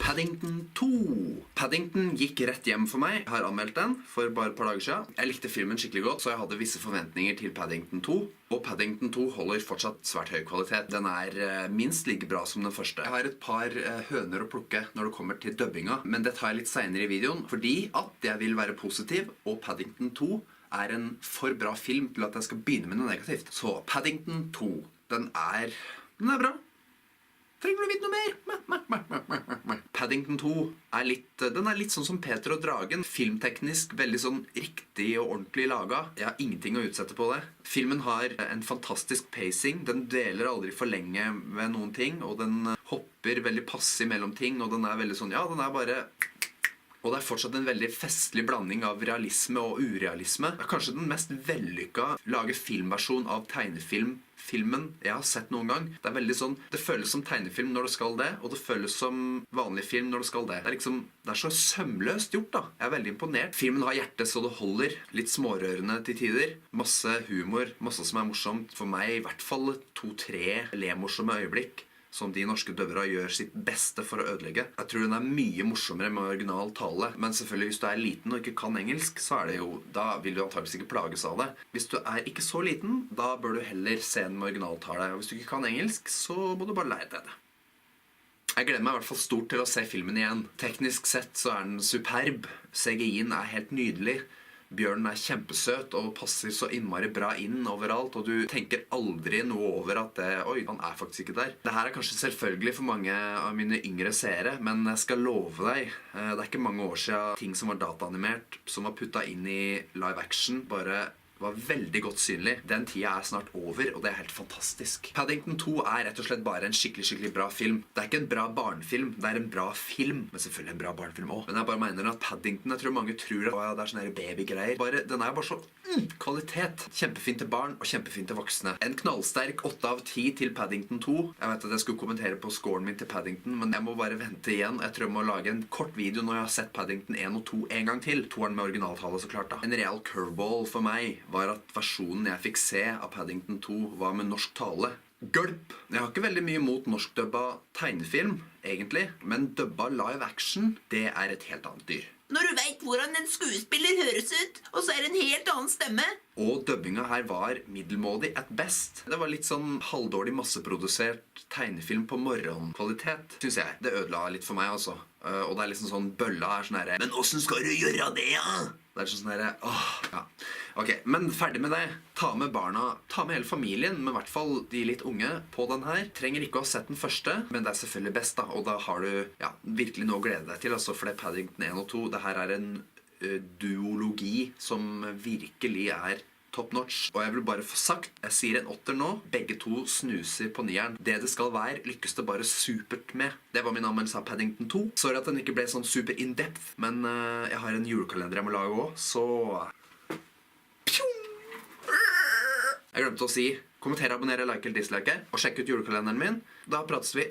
Paddington 2. Paddington gikk rett hjem for meg. Jeg har anmeldt den for bare et par dager siden. Jeg likte filmen skikkelig godt, så jeg hadde visse forventninger til Paddington 2. Og Paddington 2 holder fortsatt svært høy kvalitet. Den er minst like bra som den første. Jeg har et par høner å plukke når det kommer til dubbinga, men det tar jeg litt senere i videoen, fordi at jeg vil være positiv, og Paddington 2 er en for bra film til at jeg skal begynne med noe negativt. Så Paddington 2, den er bra. Trenger du vite noe mer? Paddington 2 er litt sånn som Peter og Dragen. Filmteknisk veldig sånn riktig og ordentlig laget. Jeg har ingenting å utsette på det. Filmen har en fantastisk pacing. Den deler aldri for lenge ved noen ting, og den hopper veldig passe mellom ting, og den er veldig sånn, ja, den er bare... Og det er fortsatt en veldig festlig blanding av realisme og urealisme. Det er kanskje den mest vellykka lage filmversjon av tegnefilmen jeg har sett noen gang. Det er veldig sånn, det føles som tegnefilm når det skal det, og det føles som vanlig film når det skal det. Det er så sømløst gjort da. Jeg er veldig imponert. Filmen har hjerte så det holder. Litt smårørende til tider. Masse humor, masse som er morsomt. For meg i hvert fall 2-3 morsomme øyeblikk som de norske døvere gjør sitt beste for å ødelegge. Jeg tror den er mye morsommere med original tale, men selvfølgelig hvis du er liten og ikke kan engelsk, så er det jo, da vil du antageligvis ikke plages av det. Hvis du er ikke så liten, da bør du heller se den med originaltale. Og hvis du ikke kan engelsk, så må du bare lære deg det. Jeg gleder meg i hvert fall stort til å se filmen igjen. Teknisk sett så er den superb. CGI-en er helt nydelig. Bjørnen er kjempesøt og passer så innmari bra inn overalt, og du tenker aldri noe over at oi, han er faktisk ikke der. Dette er kanskje selvfølgelig for mange av mine yngre seere, men jeg skal love deg, det er ikke mange år siden ting som var dataanimert, som var puttet inn i live action, bare var veldig godt synlig. Den tida er snart over, og det er helt fantastisk. Paddington 2 er rett og slett bare en skikkelig bra film. Det er ikke en bra barnefilm, det er en bra film. Men selvfølgelig en bra barnefilm også. Men jeg bare mener at Paddington, jeg tror mange tror at det er sånne babygreier. Den er bare så kvalitet. Kjempefint til barn og kjempefint til voksne. En knallsterk 8 av 10 til Paddington 2. Jeg vet at jeg skulle kommentere på scoren min til Paddington, men jeg må bare vente igjen. Jeg tror jeg må lage en kort video når jeg har sett Paddington 1 og 2 en gang til. Toeren med originaltale så klart da. En real curveball for meg var at versjonen jeg fikk se av Paddington 2 var med norsk tale. Gulp! Jeg har ikke veldig mye mot norskdubba tegnefilm, egentlig, men dubba live action, det er et helt annet dyr. Når du vet hvordan en skuespiller høres ut, og så er det en helt annen stemme. Og dubbinga her var middelmådig at best. Det var litt sånn halvdårlig masseprodusert tegnefilm på morgenkvalitet, synes jeg. Det ødela litt for meg altså. Og det er liksom sånn bølla er sånn her, men hvordan skal du gjøre det, ja? Det er sånn her, ja. Ok, men ferdig med det. Ta med barna, ta med hele familien, men i hvert fall de litt unge på den her. Trenger ikke å ha sett den første, men det er selvfølgelig best da, og da har du, ja, virkelig noe å glede deg til, altså, for det er Paddington 1 og 2. Det her er en duologi som virkelig er top notch. Og jeg vil bare få sagt, jeg sier en 8 nå, begge to snuser på 9'eren. Det skal være, lykkes det bare supert med. Det var min anmeldelse av Paddington 2. Sorry at den ikke ble sånn super in-depth, men jeg har en julekalender jeg må lage også, så... Jeg glemte å si, kommenter, abonnere, like eller dislike, og sjekk ut julekalenderen min. Da prates vi.